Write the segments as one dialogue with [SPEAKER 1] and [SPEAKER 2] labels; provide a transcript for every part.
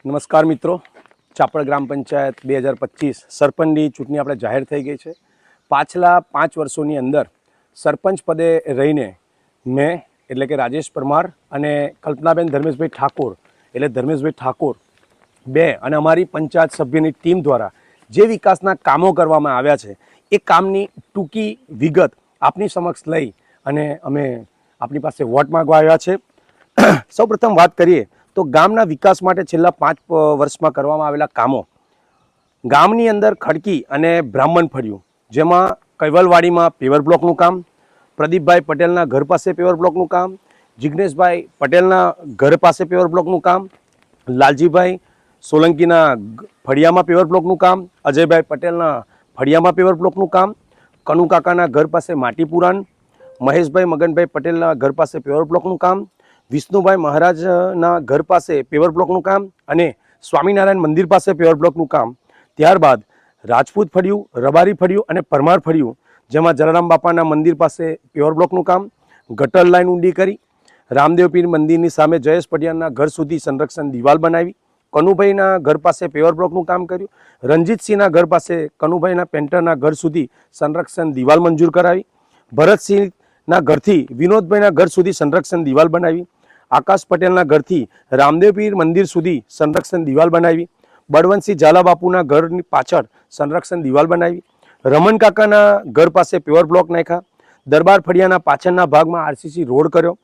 [SPEAKER 1] નમસ્કાર મિત્રો, ચાપડ ગ્રામ પંચાયત 2025 સરપંચની ચૂંટણી આપણે જાહેર થઈ ગઈ છે. પાછલા 5 વર્ષોની અંદર સરપંચ પદે રહીને મેં એટલે કે રાજેશ પરમાર અને કલ્પનાબેન ધર્મેશભાઈ ઠાકોર એટલે ધર્મેશભાઈ ઠાકોર બે અને અમારી પંચાયત સભ્યની ટીમ દ્વારા જે વિકાસના કામો કરવામાં આવ્યા છે એ કામની ટૂંકી વિગત આપની સમક્ષ લઈ અને અમે આપની પાસે વોટ માંગવા આવ્યા છે. સૌપ્રથમ વાત કરીએ તો ગામના વિકાસ માટે છેલ્લા 5 વર્ષમાં કરવામાં આવેલા કામો. ગામની અંદર ખડકી અને બ્રાહ્મણ ફળિયું, જેમાં કૈવલવાડીમાં પેવર બ્લોકનું કામ, પ્રદીપભાઈ પટેલના ઘર પાસે પેવર બ્લોકનું કામ, જિગ્નેશભાઈ પટેલના ઘર પાસે પેવર બ્લોકનું કામ, લાલજીભાઈ સોલંકીના ફળિયામાં પેવર બ્લોકનું કામ, અજયભાઈ પટેલના ફળિયામાં પેવર બ્લોકનું કામ, કનુ કાકાના ઘર પાસે માટી પુરાણ, મહેશભાઈ મગનભાઈ પટેલના ઘર પાસે પેવર બ્લોકનું કામ, વિષ્ણુભાઈ મહારાજના ઘર પાસે પેવર બ્લોકનું કામ અને સ્વામિનારાયણ મંદિર પાસે પેવર બ્લોકનું કામ. ત્યારબાદ રાજપૂત ફળિયું, રબારી ફળિયું અને પરમાર ફળિયું, જેમાં જલારામ બાપાના મંદિર પાસે પેવર બ્લોકનું કામ, ગટર લાઈન ઊંડી કરી, રામદેવ પીર મંદિરની સામે જયેશ પડિયારના ઘર સુધી સંરક્ષણ દિવાલ બનાવી, કનુભાઈના ઘર પાસે પેવર બ્લોકનું કામ કર્યું, રણજીતસિંહના ઘર પાસે કનુભાઈના પેન્ટરના ઘર સુધી સંરક્ષણ દિવાલ મંજૂર કરાવી, ભરતસિંહના ઘરથી વિનોદભાઈના ઘર સુધી સંરક્ષણ દિવાલ બનાવી, આકાશ પટેલના ઘરથી રામદેવ પીર મંદિર સુધી સંરક્ષણ દિવાલ બનાવી, બળવંતસિંહ ઝાલા બાપુના ઘરની પાછળ સંરક્ષણ દિવાલ બનાવી, રમણ કાકાના ઘર પાસે પેવર બ્લોક નાખ્યા, દરબાર ફળિયાના પાછળના ભાગમાં આરસીસી રોડ કર્યો,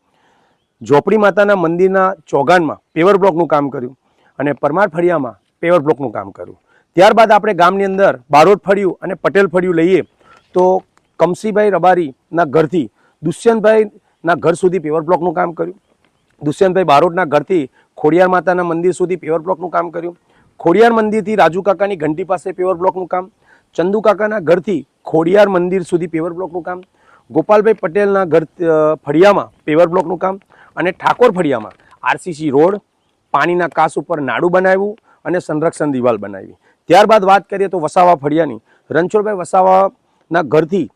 [SPEAKER 1] ઝોપડી માતાના મંદિરના ચોગાનમાં પેવર બ્લોકનું કામ કર્યું અને પરમાર ફળિયામાં પેવર બ્લોકનું કામ કર્યું. ત્યારબાદ આપણે ગામની અંદર બારોટ ફળિયું અને પટેલ ફળિયું લઈએ તો કમસીભાઈ રબારીના ઘરથી દુષ્યંતભાઈના ઘર સુધી પેવર બ્લોકનું કામ કર્યું, દુષ્યંતભાઈ બારોટના ઘરથી ખોડિયાર માતાના મંદિર સુધી પેવર બ્લોકનું કામ કર્યું, ખોડિયાર મંદિરથી રાજુ કાકાની ઘંટી પાસે પેવર બ્લોકનું કામ, ચંદુ કાકાના ઘરથી ખોડિયાર મંદિર સુધી પેવર બ્લોકનું કામ, ગોપાલભાઈ પટેલના ઘર ફળિયામાં પેવર બ્લોકનું કામ અને ઠાકોર ફળિયામાં આરસીસી રોડ, પાણીના કાસ ઉપર નાડું બનાવ્યું અને સંરક્ષણ દિવાલ બનાવી. ત્યારબાદ વાત કરીએ તો વસાવા ફળિયાની, રણછોડભાઈ વસાવાના ઘરથી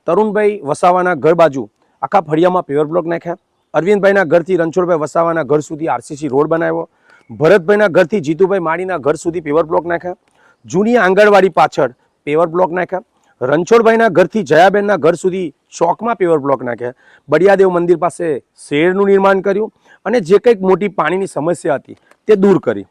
[SPEAKER 1] તરુણભાઈ વસાવાના ઘર બાજુ આખા ફળિયામાં પેવર બ્લોક નાખ્યા, અરવિંદભાઈના ઘરથી રણછોડભાઈ વસાવાના ઘર સુધી આરસીસી રોડ બનાવ્યો, ભરતભાઈના ઘરથી જીતુભાઈ માળીના ઘર સુધી પેવર બ્લોક નાખ્યા, જૂની આંગણવાડી પાછળ પેવર બ્લોક નાખ્યા, રણછોડભાઈના ઘરથી જયાબેનના ઘર સુધી ચોકમાં પેવર બ્લોક નાખ્યા, બળિયાદેવ મંદિર પાસે શેરનું નિર્માણ કર્યું અને જે કંઈક મોટી પાણીની સમસ્યા હતી તે દૂર કરી.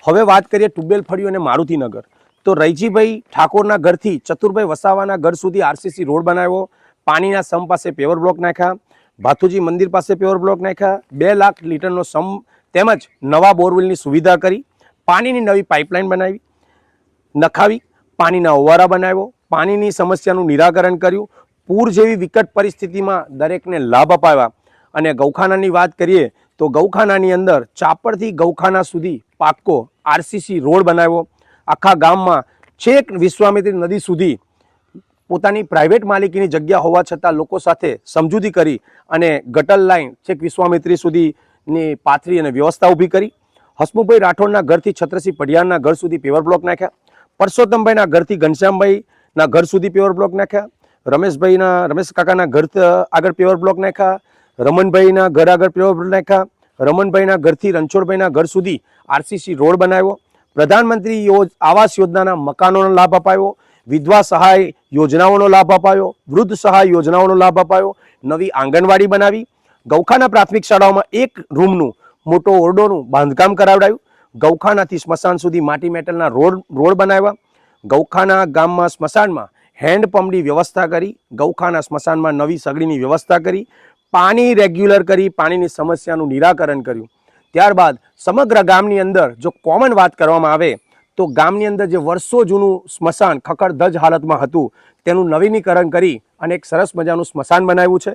[SPEAKER 1] હવે વાત કરીએ ટુબેલ ફળિયું અને મારુતિનગર તો રૈજીભાઈ ઠાકોરના ઘરથી ચતુરભાઈ વસાવાના ઘર સુધી આરસીસી રોડ બનાવ્યો, પાણીના સમ પાસે પેવર બ્લોક નાખ્યા, ભાથુજી મંદિર પાસે પેવર બ્લોક નાખ્યા, 2 લાખ લીટરનો સમ તેમજ નવા બોરવેલની સુવિધા કરી, પાણીની નવી પાઇપલાઇન બનાવી નખાવી, પાણીના ઓવારા બનાવ્યો, પાણીની સમસ્યાનું નિરાકરણ કર્યું, પૂર જેવી વિકટ પરિસ્થિતિમાં દરેકને લાભ અપાવ્યા. અને ગૌખાનાની વાત કરીએ તો ગૌખાનાની અંદર ચાપડથી ગૌખાના સુધી પાક્કો આરસીસી રોડ બનાવ્યો, આખા ગામમાં છેક વિશ્વામિત્રી નદી સુધી પોતાની પ્રાઇવેટ માલિકીની જગ્યા હોવા છતાં લોકો સાથે સમજૂતી કરી અને ગટર લાઈન છેક વિશ્વામિત્રી સુધીની પાથરી અને વ્યવસ્થા ઊભી કરી. હસમુખભાઈ રાઠોડના ઘરથી છત્રસિંહ પઢિયારના ઘર સુધી પેવર બ્લોક નાખ્યા, પરસોત્તમભાઈના ઘરથી ઘનશ્યામભાઈના ઘર સુધી પેવર બ્લોક નાખ્યા, રમેશ કાકાના ઘર આગળ પેવર બ્લોક નાખ્યા, રમણભાઈના ઘર આગળ પેવર બ્લોક નાખ્યા, રમણભાઈના ઘરથી રણછોડભાઈના ઘર સુધી આરસીસી રોડ બનાવ્યો, પ્રધાનમંત્રી આવાસ યોજનાના મકાનોનો લાભ અપાયો, વિધવા સહાય યોજનાઓનો લાભ અપાયો, વૃદ્ધ સહાય યોજનાઓનો લાભ અપાયો, નવી આંગણવાડી બનાવી, ગૌખાના પ્રાથમિક શાળાઓમાં 1 રૂમનું મોટો ઓરડોનું બાંધકામ કરાવડાયું, ગૌખાનાથી સ્મશાન સુધી માટી મેટલના રોડ બનાવ્યા, ગૌખાના ગામમાં સ્મશાનમાં હેન્ડપંપની વ્યવસ્થા કરી, ગૌખાના સ્મશાનમાં નવી સગડીની વ્યવસ્થા કરી, પાણી રેગ્યુલર કરી, પાણીની સમસ્યાનું નિરાકરણ કર્યું. ત્યારબાદ સમગ્ર ગામની અંદર જો કોમન વાત કરવામાં આવે તો ગામની અંદર જે વર્ષો જૂનું સ્મશાન ખખડધજ હાલતમાં હતું તેનું નવીનીકરણ કરી અને એક સરસ મજાનું સ્મશાન બનાવ્યું છે.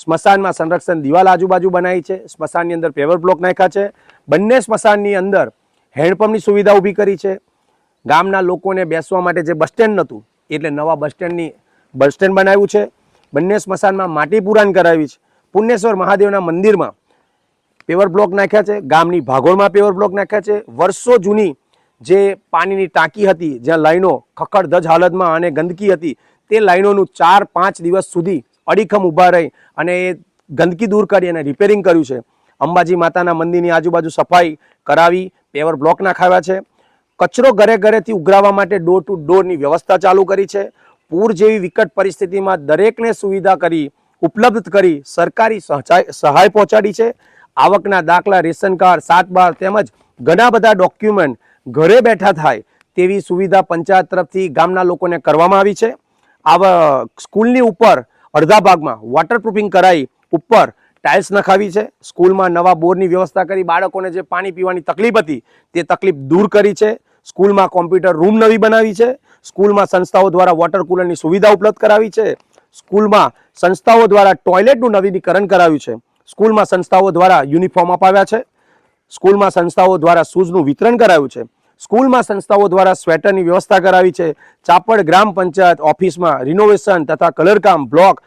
[SPEAKER 1] સ્મશાનમાં સંરક્ષણ દિવાલ આજુબાજુ બનાવી છે, સ્મશાનની અંદર પેવર બ્લોક નાખ્યા છે, બંને સ્મશાનની અંદર હેન્ડપંપની સુવિધા ઊભી કરી છે. ગામના લોકોને બેસવા માટે જે બસ સ્ટેન્ડ નહોતું એટલે નવા બસ સ્ટેન્ડ બનાવ્યું છે. બંને સ્મશાનમાં માટી પુરાણ કરાવી છે. પુણ્યેશ્વર મહાદેવના મંદિરમાં પેવર બ્લોક નાખ્યા છે, ગામની ભાગોળમાં પેવર બ્લોક નાખ્યા છે. વર્ષો જૂની જે પાણીની ટાંકી હતી જ્યાં લાઈનો ખખડધજ હાલતમાં અને ગંદકી હતી તે લાઈનોનું 4-5 દિવસ સુધી અડીખમ ઊભા રહી અને એ ગંદકી દૂર કરી અને રિપેરિંગ કર્યું છે. અંબાજી માતાના મંદિરની આજુબાજુ સફાઈ કરાવી, પેવર બ્લોક નાખાવ્યા છે, કચરો ઘરે ઘરેથી ઉઘરાવવા માટે ડોર ટુ ડોરની વ્યવસ્થા ચાલુ કરી છે, પૂર જેવી વિકટ પરિસ્થિતિમાં દરેકને સુવિધા કરી ઉપલબ્ધ કરી સરકારી સહાય પહોંચાડી છે। આવકના દાખલા, રેશન કાર્ડ, 7/12 તેમજ ઘણા બધા ડોક્યુમેન્ટ ઘરે બેઠા થાય તેવી સુવિધા પંચાયત તરફથી ગામના લોકોને કરવામાં આવી છે। આવા સ્કૂલની ઉપર અડધા ભાગમાં વોટરપ્રૂફિંગ કરાવી ઉપર ટાઇલ્સ નખાવી છે। સ્કૂલમાં નવા બોરની વ્યવસ્થા કરી બાળકોને જે પાણી પીવાની તકલીફ હતી તે તકલીફ દૂર કરી છે। સ્કૂલમાં કોમ્પ્યુટર રૂમ નવી બનાવી છે। સ્કૂલમાં સંસ્થાઓ દ્વારા વોટર કુલરની સુવિધા ઉપલબ્ધ કરાવી છે। સ્કૂલમાં સંસ્થાઓ દ્વારા ટોયલેટનું નવીનીકરણ કરાવ્યું છે। સ્કૂલમાં સંસ્થાઓ દ્વારા યુનિફોર્મ અપાવ્યા છે। સ્કૂલમાં સંસ્થાઓ દ્વારા શૂઝનું વિતરણ કરાયું છે। સ્કૂલમાં સંસ્થાઓ દ્વારા સ્વેટરની વ્યવસ્થા કરાવી છે। ચાપડ ગ્રામ પંચાયત ઓફિસમાં રિનોવેશન તથા કલરકામ બ્લોક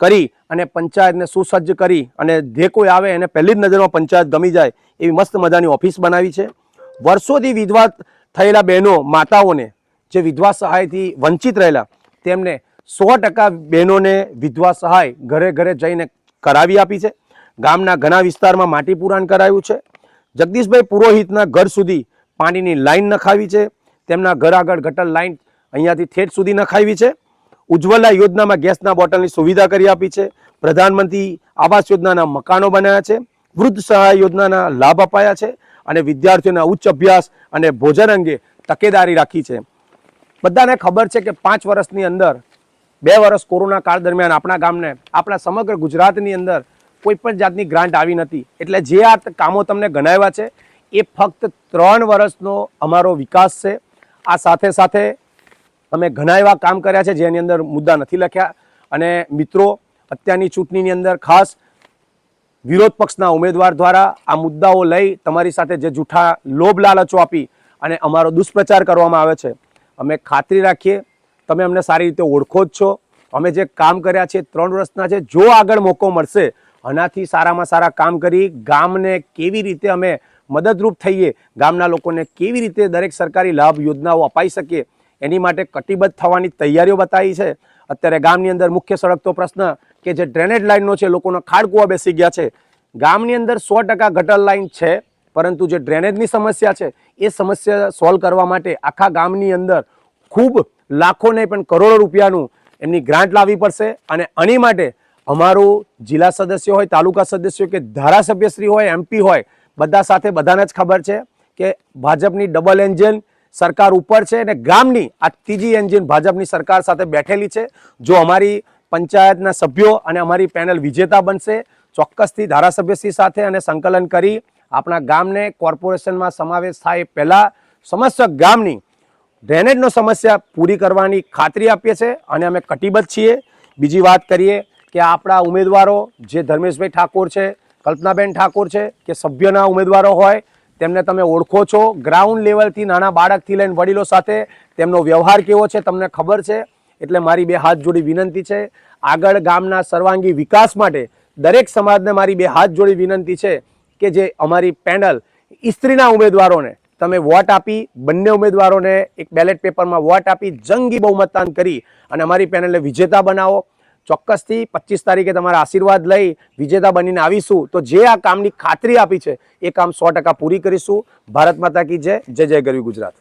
[SPEAKER 1] કરી અને પંચાયતને સુસજ્જ કરી અને જે કોઈ આવે એને પહેલી જ નજરમાં પંચાયત ગમી જાય એવી મસ્ત મજાની ઓફિસ બનાવી છે। વર્ષોથી વિધવા થયેલા બહેનો માતાઓને જે વિધવા સહાયથી વંચિત રહેલા તેમને 100% બહેનોને વિધવા સહાય ઘરે ઘરે જઈને કરાવી આપી છે। ગામના ઘણા વિસ્તારમાં માટી પુરાણ કરાયું છે। જગદીશભાઈ પુરોહિતના ઘર સુધી પાણીની લાઈન નખાવી છે। તેમના ઘર આગળ ગટર લાઈન અહીંયાથી ઠેઠ સુધી નખાવી છે। ઉજ્જવલા યોજનામાં ગેસના બોટલની સુવિધા કરી આપી છે। પ્રધાનમંત્રી આવાસ યોજનાના મકાનો બનાવ્યા છે। વૃદ્ધ સહાય યોજનાના લાભ અપાયા છે અને વિદ્યાર્થીઓના ઉચ્ચ અભ્યાસ અને ભોજન અંગે તકેદારી રાખી છે। બધાને ખબર છે કે 5 વર્ષની અંદર 2 વર્ષ કોરોના કાળ દરમિયાન આપણા ગામને આપણા સમગ્ર ગુજરાતની અંદર કોઈ પણ જાતની ગ્રાન્ટ આવી નથી। એટલે જે આ કામો તમને ગણાવ્યા છે એ ફક્ત 3 વર્ષનો અમારો વિકાસ છે। આ સાથે સાથે અમે ઘણા એવા કામ કર્યા છે જેની અંદર મુદ્દા નથી લખ્યા। અને મિત્રો, અત્યારની ચૂંટણીની અંદર ખાસ વિરોધ પક્ષના ઉમેદવાર દ્વારા આ મુદ્દાઓ લઈ તમારી સાથે જે જૂઠા લોભ લાલચો આપી અને અમારો દુષ્પ્રચાર કરવામાં આવે છે, અમે ખાતરી રાખીએ તમે અમને સારી રીતે ઓળખો જ છો। અમે જે કામ કર્યા છે 3 વર્ષના છે। જો આગળ મોકો મળશે આનાથી સારામાં સારા કામ કરી ગામને કેવી રીતે અમે મદદરૂપ થઈએ, ગામના લોકોને કેવી રીતે દરેક સરકારી લાભ યોજનાઓ અપાઈ શકીએ એની માટે કટિબદ્ધ થવાની તૈયારીઓ બતાવી છે। અત્યારે ગામની અંદર મુખ્ય સળગતો પ્રશ્ન કે જે ડ્રેનેજ લાઇનનો છે, લોકોના ખાડકુવા બેસી ગયા છે। ગામની અંદર 100% ગટર લાઇન છે, પરંતુ જે ડ્રેનેજની સમસ્યા છે એ સમસ્યા સોલ્વ કરવા માટે આખા ગામની અંદર ખૂબ લાખો નહીં પણ કરોડો રૂપિયાનું એમની ગ્રાન્ટ લાવવી પડશે। અને આની માટે અમારું જિલ્લા સદસ્ય હોય, તાલુકા સદસ્ય કે ધારાસભ્યશ્રી હોય, MP હોય, બધા સાથે બધાને જ ખબર છે કે ભાજપની ડબલ એન્જિન સરકાર ઉપર છે અને ગામની આ ત્રીજી એન્જિન ભાજપની સરકાર સાથે બેઠેલી છે। જો અમારી પંચાયતના સભ્યો અને અમારી પેનલ વિજેતા બનશે, ચોક્કસથી ધારાસભ્યશ્રી સાથે અને સંકલન કરી આપણા ગામને કોર્પોરેશનમાં સમાવેશ થાય પહેલાં સમસ્ત ગામની ડ્રેનેજનો સમસ્યા પૂરી કરવાની ખાતરી આપીએ છીએ અને અમે કટિબદ્ધ છીએ। બીજી વાત કરીએ કે આપણા ઉમેદવારો જે ધર્મેશભાઈ ઠાકોર છે, કલ્પનાબેન ઠાકોર છે કે સભ્યના ઉમેદવારો હોય તેમને તમે ઓળખો છો। ગ્રાઉન્ડ લેવલથી નાના બાળકથી લઈને વડીલો સાથે તેમનો વ્યવહાર કેવો છે તમને ખબર છે। એટલે મારી 2 હાથ જોડી વિનંતી છે, આગળ ગામના સર્વાંગી વિકાસ માટે દરેક સમાજને મારી 2 હાથ જોડી વિનંતી છે કે જે અમારી પેનલ સ્ત્રીના ઉમેદવારોને તમે વોટ આપી, બંને ઉમેદવારોને એક બેલેટ પેપરમાં વોટ આપી જંગી બહુમતદાન કરી અને અમારી પેનલને વિજેતા બનાવો। ચોક્કસથી 25 તારીખે તમારા આશીર્વાદ લઈ વિજેતા બનીને આવીશું તો જે આ કામની ખાતરી આપી છે એ કામ 100% પૂરી કરીશું। ભારત માતા કી જય, જય જય ગરવી ગુજરાત।